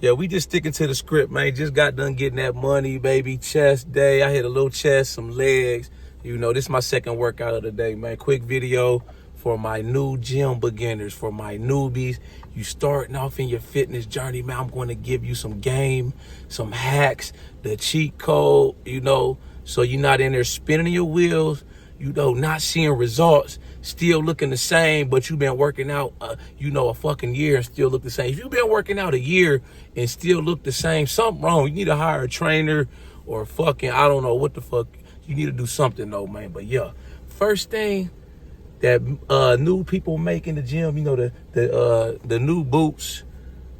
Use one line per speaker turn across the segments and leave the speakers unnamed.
Yeah, we just sticking to the script, man. Just got done getting that money, baby. Chest day. I hit a little chest, some legs. You know, this is my second workout of the day, man. Quick video for my new gym beginners, for my newbies. You starting off in your fitness journey, man. I'm going to give you some game, some hacks, the cheat code, you know, so you're not in there spinning your wheels, you know, not seeing results, still looking the same, but you've been working out, a fucking year and still look the same. If you've been working out a year and still look the same, something wrong. You need to hire a trainer or fucking, I don't know what the fuck. You need to do something though, man. But yeah, first thing that new people make in the gym, you know, the new boots,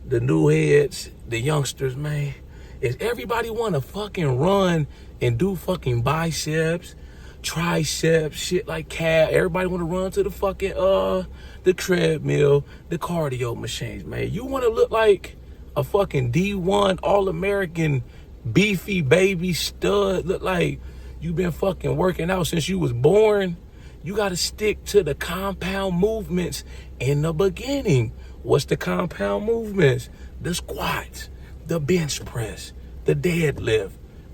the new heads, the youngsters, man, is everybody want to fucking run and do fucking biceps, triceps, shit like calf. Everybody want to run to the fucking the treadmill, the cardio machines, man. You want to look like a fucking D1 All-American beefy baby stud, look like you been fucking working out since you was born. You got to stick to the compound movements in the beginning. What's the compound movements? The squats, the bench press, the deadlift,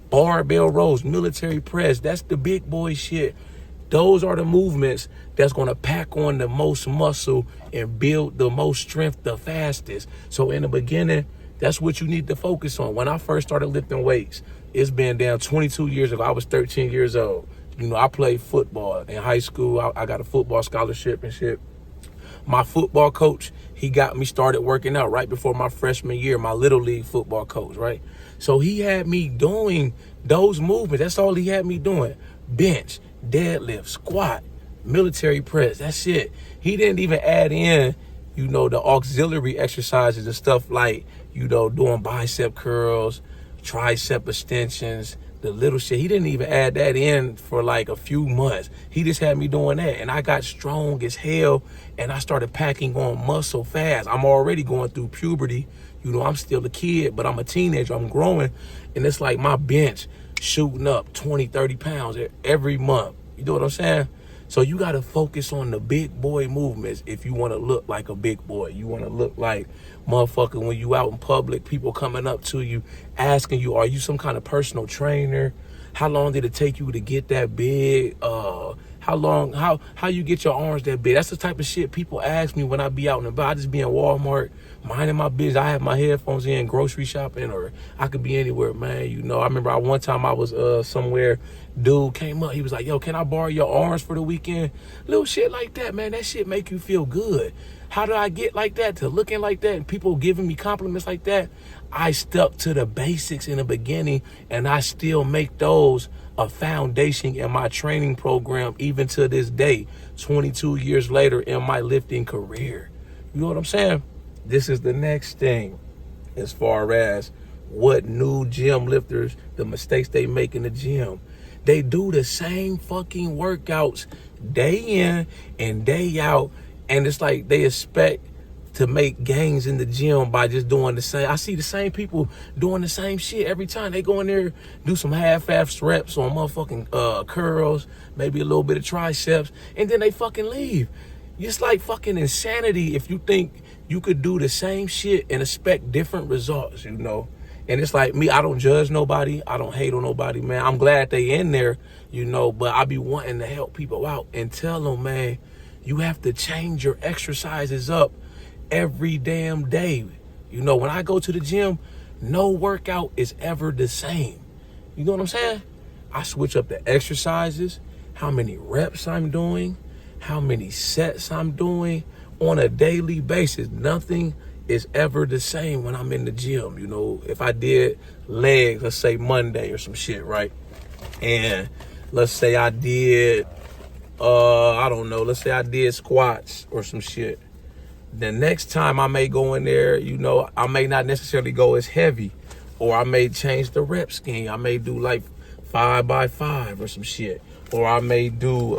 barbell rows, military press. That's the big boy shit. Those are the movements that's going to pack on the most muscle and build the most strength the fastest. So in the beginning, that's what you need to focus on. When I first started lifting weights, it's been down 22 years ago. I was 13 years old. You know, I played football in high school. I got a football scholarship and shit. My football coach, he got me started working out right before my freshman year, my little league football coach, right? So he had me doing those movements. That's all he had me doing. Bench, deadlift, squat, military press. That's it. He didn't even add in, you know, the auxiliary exercises and stuff like, you know, doing bicep curls, tricep extensions, the little shit. He didn't even add that in for like a few months. He just had me doing that. And I got strong as hell and I started packing on muscle fast. I'm already going through puberty. You know, I'm still a kid, but I'm a teenager. I'm growing. And it's like my bench shooting up 20, 30 pounds every month. You know what I'm saying? So you got to focus on the big boy movements if you want to look like a big boy. You want to look like motherfucker when you out in public, people coming up to you, asking you, are you some kind of personal trainer? How long did it take you to get that big? How you get your arms that big? That's the type of shit people ask me when I be out and about. I just be in Walmart, minding my business. I have my headphones in, grocery shopping, or I could be anywhere, man. You know, I remember one time I was somewhere, dude came up, he was like, yo, can I borrow your arms for the weekend? Little shit like that, man. That shit make you feel good. How did I get like that, to looking like that, and people giving me compliments like that? I stuck to the basics in the beginning, and I still make those a foundation in my training program even to this day, 22 years later in my lifting career. You know what I'm saying? This is the next thing as far as what new gym lifters, the mistakes they make in the gym. They do the same fucking workouts day in and day out, and it's like they expect to make gains in the gym by just doing the same. I see the same people doing the same shit every time. They go in there, do some half-ass reps on motherfucking curls, maybe a little bit of triceps, and then they fucking leave. It's like fucking insanity if you think you could do the same shit and expect different results, you know? And it's like me, I don't judge nobody. I don't hate on nobody, man. I'm glad they in there, you know, but I be wanting to help people out and tell them, man, you have to change your exercises up every damn day. You know, when I go to the gym, no workout is ever the same. You know what I'm saying? I switch up the exercises, how many reps I'm doing, how many sets I'm doing on a daily basis. Nothing is ever the same when I'm in the gym. You know, if I did legs, let's say Monday or some shit, right? And let's say I did, I don't know, let's say I did squats or some shit. The next time I may go in there, you know, I may not necessarily go as heavy, or I may change the rep scheme. I may do like 5x5 or some shit, or I may do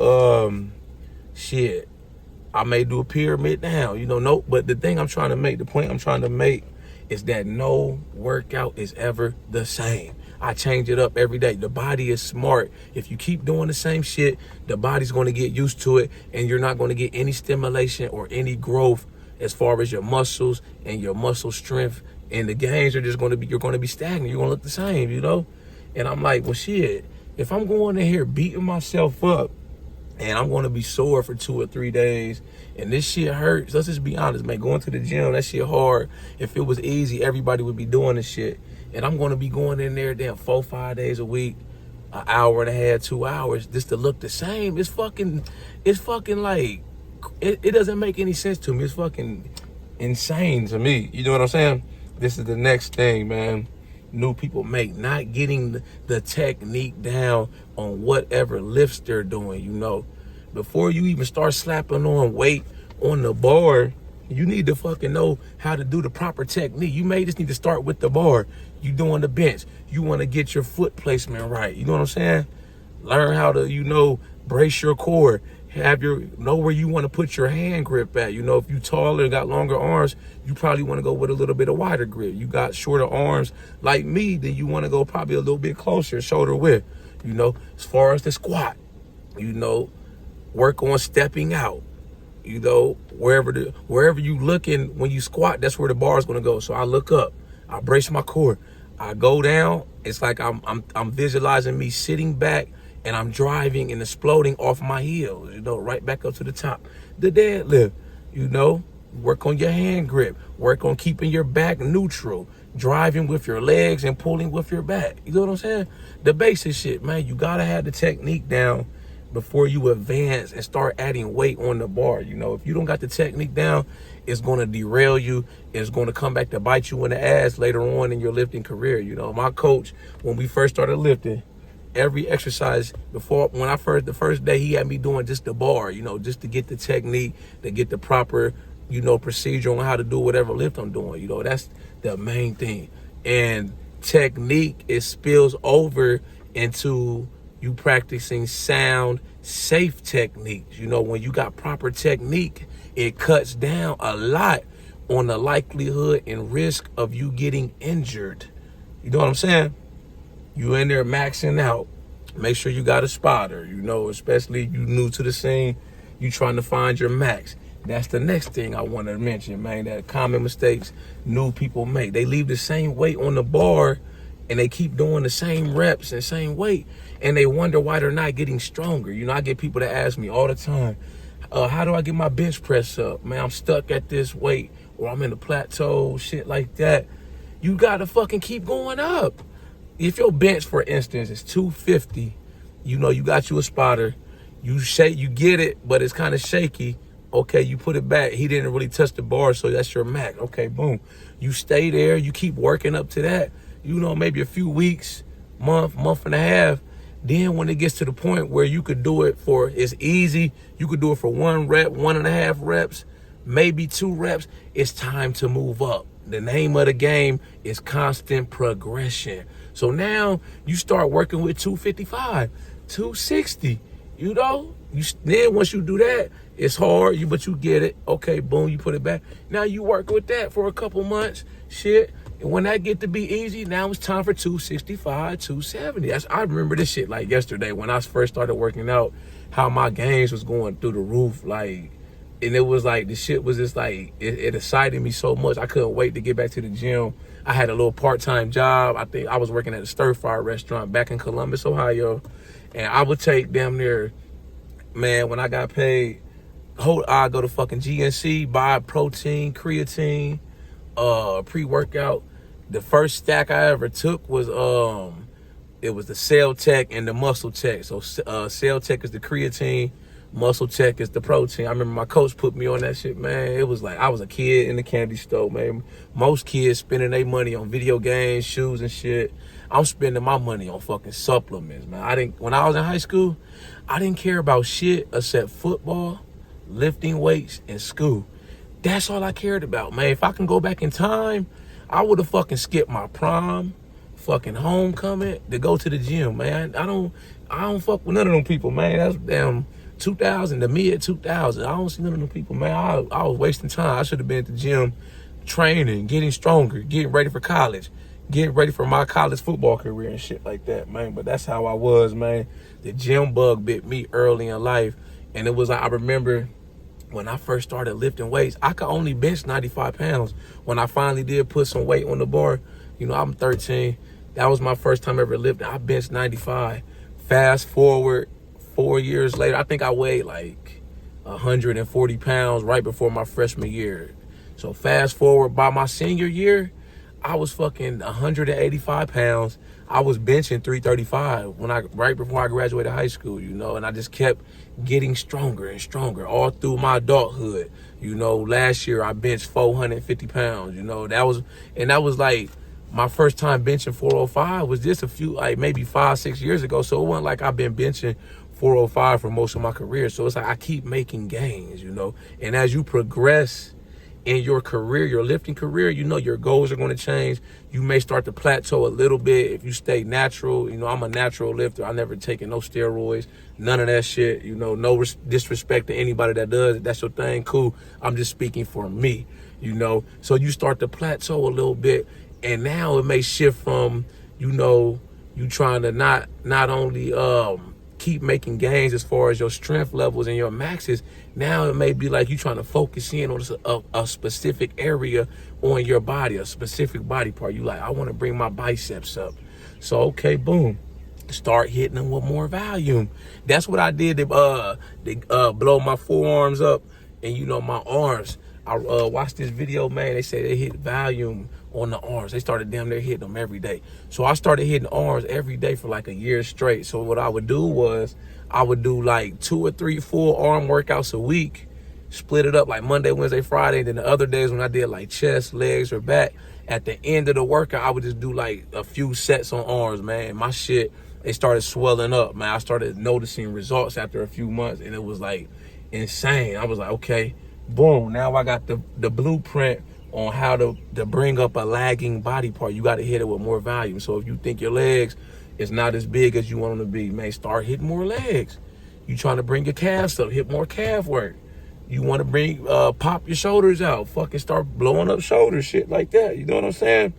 I may do a pyramid down, you know. No, but the thing I'm trying to make, the point I'm trying to make is that no workout is ever the same. I change it up every day. The body is smart. If you keep doing the same shit, the body's going to get used to it, and you're not going to get any stimulation or any growth as far as your muscles and your muscle strength And the gains are just you're gonna be stagnant. You're gonna look the same, you know? And I'm like, well, shit, if I'm going in here beating myself up and I'm gonna be sore for 2 or 3 days and this shit hurts, let's just be honest, man. Going to the gym, that shit hard. If it was easy, everybody would be doing this shit. And I'm gonna be going in there damn 4, 5 days a week, an hour and a half, 2 hours, just to look the same. It's fucking like, it doesn't make any sense to me. It's fucking insane to me. You know what I'm saying? This is the next thing, man. New people make, not getting the technique down on whatever lifts they're doing, you know. Before you even start slapping on weight on the bar, you need to fucking know how to do the proper technique. You may just need to start with the bar. You doing the bench. You want to get your foot placement right. You know what I'm saying? Learn how to, you know, brace your core. Know where you want to put your hand grip at. You know, if you taller and got longer arms, you probably want to go with a little bit of wider grip. You got shorter arms like me, then you want to go probably a little bit closer, shoulder width. You know, as far as the squat, you know, work on stepping out. You know, wherever you looking when you squat, that's where the bar is going to go. So I look up, I brace my core, I go down. It's like I'm visualizing me sitting back and I'm driving and exploding off my heels, you know, right back up to the top. The deadlift, you know, work on your hand grip, work on keeping your back neutral, driving with your legs and pulling with your back. You know what I'm saying? The basic shit, man. You gotta have the technique down before you advance and start adding weight on the bar. You know, if you don't got the technique down, it's going to derail you. It's going to come back to bite you in the ass later on in your lifting career. You know, my coach, when we first started lifting, every exercise the first day, he had me doing just the bar, you know, just to get the technique, to get the proper, you know, procedure on how to do whatever lift I'm doing. You know, that's the main thing. And technique, it spills over into you practicing sound, safe techniques. You know, when you got proper technique, it cuts down a lot on the likelihood and risk of you getting injured. You know what I'm saying? You in there maxing out. Make sure you got a spotter, you know, especially you new to the scene, you trying to find your max. That's the next thing I want to mention, man, that common mistakes new people make. They leave the same weight on the bar and they keep doing the same reps and same weight, and they wonder why they're not getting stronger. You know, I get people that ask me all the time, how do I get my bench press up? Man, I'm stuck at this weight, or I'm in the plateau, shit like that. You got to fucking keep going up. If your bench, for instance, is 250, you know, you got you a spotter, you get it, but it's kind of shaky. Okay, you put it back. He didn't really touch the bar, so that's your max. Okay, boom. You stay there. You keep working up to that. You know, maybe a few weeks, month and a half. Then when it gets to the point where you could do it it's easy. You could do it for 1 rep, 1.5 reps, maybe 2 reps. It's time to move up. The name of the game is constant progression. So now you start working with 255, 260, you know? Then once you do that, it's hard, but you get it. Okay, boom, you put it back. Now you work with that for a couple months, shit. And when that get to be easy, now it's time for 265, 270. I remember this shit like yesterday when I first started working out, how my gains was going through the roof, like, and it was like, the shit was just like, it excited me so much. I couldn't wait to get back to the gym. I had a little part-time job. I think I was working at a stir-fry restaurant back in Columbus, Ohio. And I would take damn near, man, when I got paid, I go to fucking GNC, buy protein, creatine, pre-workout. The first stack I ever took was, it was the Cell Tech and the Muscle Tech. So Cell Tech is the creatine, Muscle Tech is the protein. I remember my coach put me on that shit, man. It was like I was a kid in the candy store, man. Most kids spending their money on video games, shoes and shit. I'm spending my money on fucking supplements, man. When I was in high school, I didn't care about shit except football, lifting weights, and school. That's all I cared about, man. If I can go back in time, I would have fucking skipped my prom, fucking homecoming to go to the gym, man. I don't fuck with none of them people, man. That's damn 2000, the mid 2000. I don't see none of them people, man. I was wasting time. I should have been at the gym training, getting stronger, getting ready for college, getting ready for my college football career and shit like that, man. But that's how I was, man. The gym bug bit me early in life. And it was like, I remember when I first started lifting weights, I could only bench 95 pounds. When I finally did put some weight on the bar, I'm 13. That was my first time ever lifting. I benched 95. Fast forward 4 years later, I think I weighed like 140 pounds right before my freshman year. So fast forward, by my senior year, I was fucking 185 pounds. I was benching 335 right before I graduated high school, and I just kept getting stronger and stronger all through my adulthood. Last year I benched 450 pounds, that was like my first time benching 405 was just a few, like maybe 5-6 years ago. So it wasn't like I've been benching 405 for most of my career. So it's like I keep making gains, and as you progress in your career, your lifting career, your goals are going to change. You may start to plateau a little bit if you stay natural. I'm a natural lifter. I never taken no steroids, none of that shit. No disrespect to anybody that does. That's your thing, cool. I'm just speaking for me, So you start to plateau a little bit, and now it may shift from, you trying to not only keep making gains as far as your strength levels and your maxes. Now it may be like you trying to focus in on a specific area on your body, a specific body part. You like, I want to bring my biceps up. So, okay, boom. Start hitting them with more volume. That's what I did to blow my forearms up and, my arms. I watched this video, man. They say they hit volume on the arms. They started damn near hitting them every day. So I started hitting arms every day for like a year straight. So what I would do was I would do like 2 or 3 full arm workouts a week, split it up like Monday, Wednesday, Friday. And then the other days when I did like chest, legs, or back, at the end of the workout, I would just do like a few sets on arms, man. My shit, they started swelling up, man. I started noticing results after a few months, and it was like insane. I was like, okay, boom, now I got the blueprint on how to bring up a lagging body part. You got to hit it with more volume. So if you think your legs is not as big as you want them to be, man, start hitting more legs. You trying to bring your calves up, hit more calf work. You want to bring, pop your shoulders out, fucking start blowing up shoulders, shit like that. You know what I'm saying?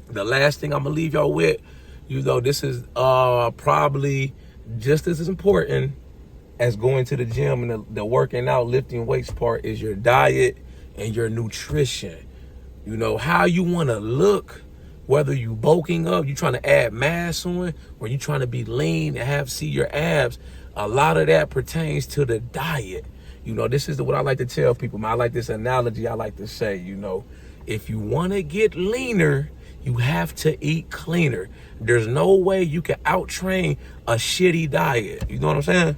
The last thing I'm going to leave y'all with, this is probably just as important as going to the gym and the working out, lifting weights part is your diet and your nutrition. How you want to look, whether you bulking up, you trying to add mass on, or you trying to be lean and see your abs. A lot of that pertains to the diet. This is what I like to tell people, man. I like this analogy I like to say, if you want to get leaner, you have to eat cleaner. There's no way you can out-train a shitty diet. You know what I'm saying?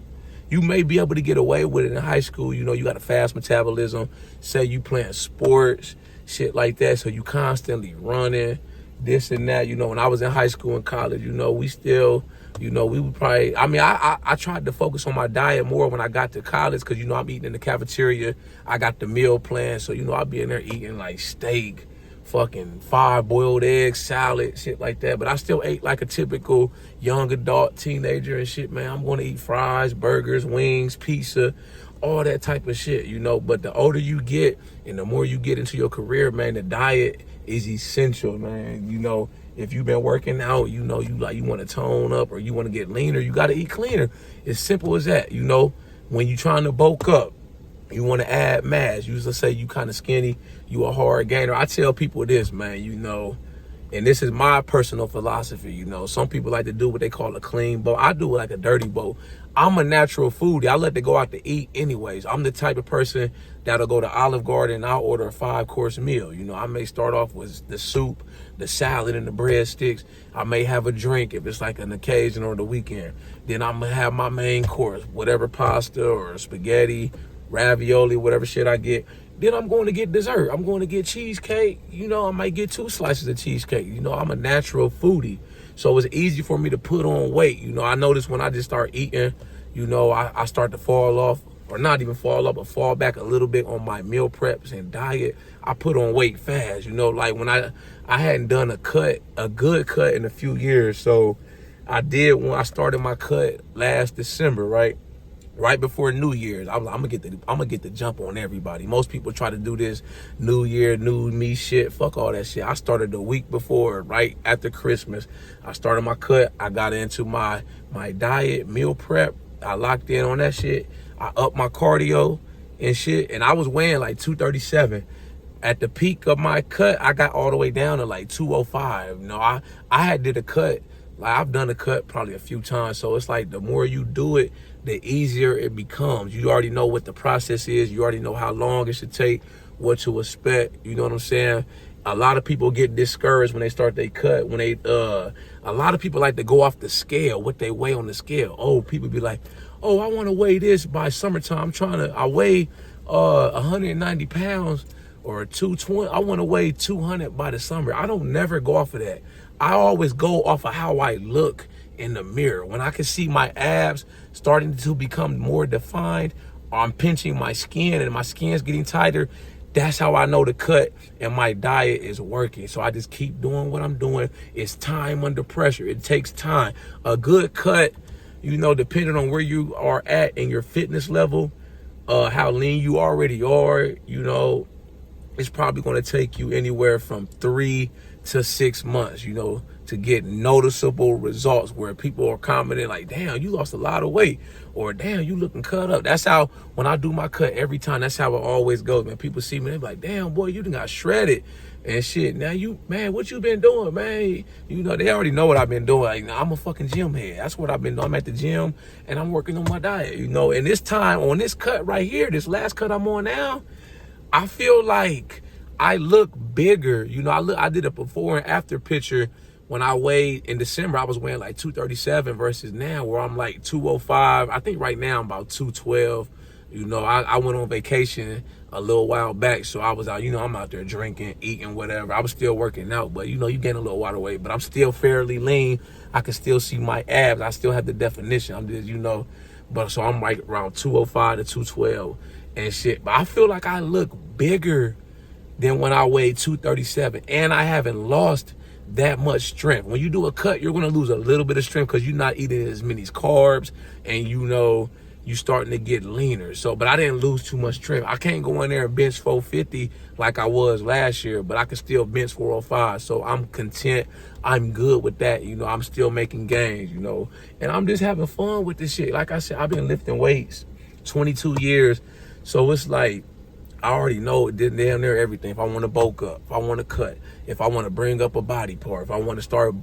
You may be able to get away with it in high school. You got a fast metabolism. Say you playing sports, shit like that. So you constantly running, this and that. When I was in high school and college, we still, we would probably, I tried to focus on my diet more when I got to college because, I'm eating in the cafeteria. I got the meal plan. So, I'll be in there eating like steak, fucking 5 boiled eggs, salad, shit like that. But I still ate like a typical young adult teenager and shit, man. I'm going to eat fries, burgers, wings, pizza, all that type of shit, But the older you get and the more you get into your career, man, the diet is essential, man. If you've been working out, you want to tone up or you want to get leaner, you got to eat cleaner. It's simple as that, When you're trying to bulk up, you want to add mass. You used to say you kind of skinny, you a hard gainer. I tell people this, man, and this is my personal philosophy, Some people like to do what they call a clean bowl. I do it like a dirty bowl. I'm a natural foodie. I let to go out to eat anyways. I'm the type of person that'll go to Olive Garden and I'll order a 5-course meal. I may start off with the soup, the salad, and the breadsticks. I may have a drink if it's like an occasion or the weekend. Then I'm going to have my main course, whatever pasta or spaghetti, ravioli, whatever shit I get. Then I'm going to get dessert. I'm going to get cheesecake. I might get 2 slices of cheesecake. I'm a natural foodie. So it's easy for me to put on weight. I notice when I just start eating, I start to fall off, or not even fall off, but fall back a little bit on my meal preps and diet. I put on weight fast, like when I hadn't done a good cut in a few years. So I did when I started my cut last December, right before New Year's. I'm gonna get the jump on everybody. Most people try to do this New Year, new me shit. Fuck all that shit. I started the week before, right after Christmas. I started my cut. I got into my diet, meal prep. I locked in on that shit. I upped my cardio, and shit. And I was weighing like 237. At the peak of my cut, I got all the way down to like 205. You know, I had did a cut. Like, I've done a cut probably a few times. So it's like the more you do it, the easier it becomes. You already know what the process is. You already know how long it should take, what to expect. You know what I'm saying? A lot of people get discouraged when they start their cut. When they, a lot of people like to go off the scale, what they weigh on the scale. Oh, people be like, oh, I want to weigh this by summertime. I weigh 190 pounds or 220. I want to weigh 200 by the summer. I don't never go off of that. I always go off of how I look in the mirror. When I can see my abs starting to become more defined, or I'm pinching my skin and my skin's getting tighter, that's how I know the cut and my diet is working. So I just keep doing what I'm doing. It's time under pressure. It takes time. A good cut, you know, depending on where you are at in your fitness level, how lean you already are, you know, it's probably going to take you anywhere from 3 to 6 months, you know, to get noticeable results where people are commenting like, damn, you lost a lot of weight, or damn, you looking cut up. That's how, when I do my cut every time, that's how it always goes, man. People see me, they be like, damn, boy, you done got shredded and shit. Now you, man, what you been doing, man? You know, they already know what I've been doing. Like, I'm a fucking gym head. That's what I've been doing. I'm at the gym and I'm working on my diet, you know. And this time on this cut right here, this last cut I'm on now, I feel like I look bigger. You know, I did a before and after picture when I weighed in December. I was weighing like 237 versus now where I'm like 205. I think right now I'm about 212. You know, I went on vacation a little while back, so I was out, you know, I'm out there drinking, eating, whatever. I was still working out, but you know, you gain a little water weight, but I'm still fairly lean. I can still see my abs. I still have the definition. I'm just, you know, but so I'm like around 205 to 212 and shit. But I feel like I look bigger than when I weighed 237, and I haven't lost that much strength. When you do a cut, you're gonna lose a little bit of strength because you're not eating as many carbs, and you know, you starting to get leaner. So, but I didn't lose too much strength. I can't go in there and bench 450 like I was last year, but I can still bench 405. So I'm content. I'm good with that. You know, I'm still making gains, you know, and I'm just having fun with this shit. Like I said, I've been lifting weights 22 years. So it's like, I already know it did damn near everything. If I want to bulk up, if I want to cut, if I want to bring up a body part, if I want to start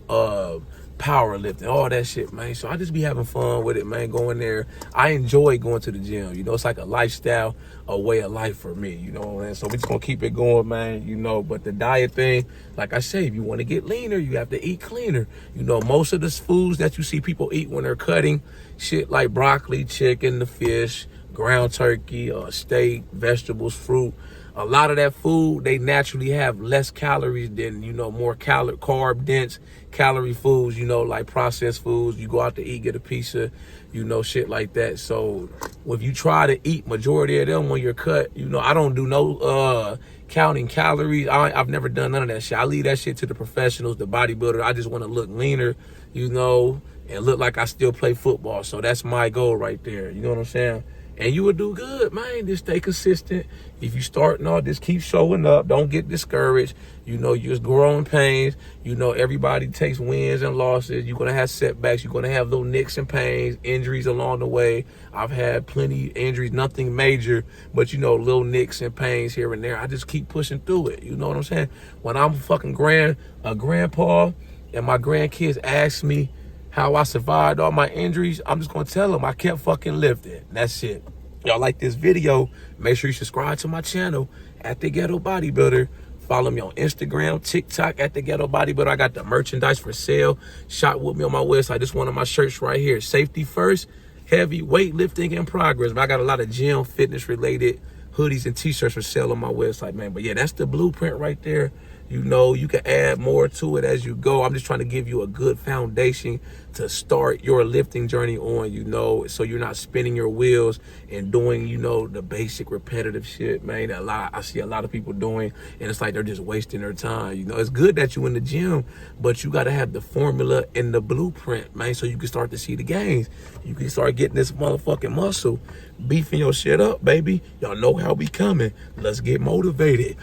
power lifting, all that shit, man. So I just be having fun with it, man, going there. I enjoy going to the gym. You know, it's like a lifestyle, a way of life for me, you know, and so we just gonna keep it going, man, you know. But the diet thing, like I say, if you want to get leaner, you have to eat cleaner. You know, most of the foods that you see people eat when they're cutting, shit like broccoli, chicken, the fish, ground turkey, steak, vegetables, fruit. A lot of that food, they naturally have less calories than, you know, more carb dense calorie foods, you know, like processed foods. You go out to eat, get a pizza, you know, shit like that. So if you try to eat majority of them when you're cut, you know, I don't do no counting calories. I've never done none of that shit. I leave that shit to the professionals, the bodybuilder. I just want to look leaner, you know, and look like I still play football. So that's my goal right there. You know what I'm saying? And you would do good, man. Just stay consistent. If you starting off, just keep showing up. Don't get discouraged. You know, you're just growing pains. You know, everybody takes wins and losses. You're going to have setbacks. You're going to have little nicks and pains, injuries along the way. I've had plenty of injuries, nothing major, but, you know, little nicks and pains here and there. I just keep pushing through it. You know what I'm saying? When I'm fucking grandpa and my grandkids ask me how I survived all my injuries, I'm just gonna tell them I kept fucking lifting. That's it. Y'all like this video, make sure you subscribe to my channel at The Ghetto Bodybuilder. Follow me on Instagram, TikTok at The Ghetto Bodybuilder. I got the merchandise for sale. Shop with me on my website. This one of my shirts right here. Safety first, heavy weightlifting in progress. But I got a lot of gym fitness related hoodies and t-shirts for sale on my website, man. But yeah, that's the blueprint right there. You know, you can add more to it as you go. I'm just trying to give you a good foundation to start your lifting journey on, you know, so you're not spinning your wheels and doing, you know, the basic repetitive shit, man. I see a lot of people doing, and it's like they're just wasting their time. You know, it's good that you in the gym, but you got to have the formula and the blueprint, man, so you can start to see the gains. You can start getting this motherfucking muscle, beefing your shit up, baby. Y'all know how we coming. Let's get motivated.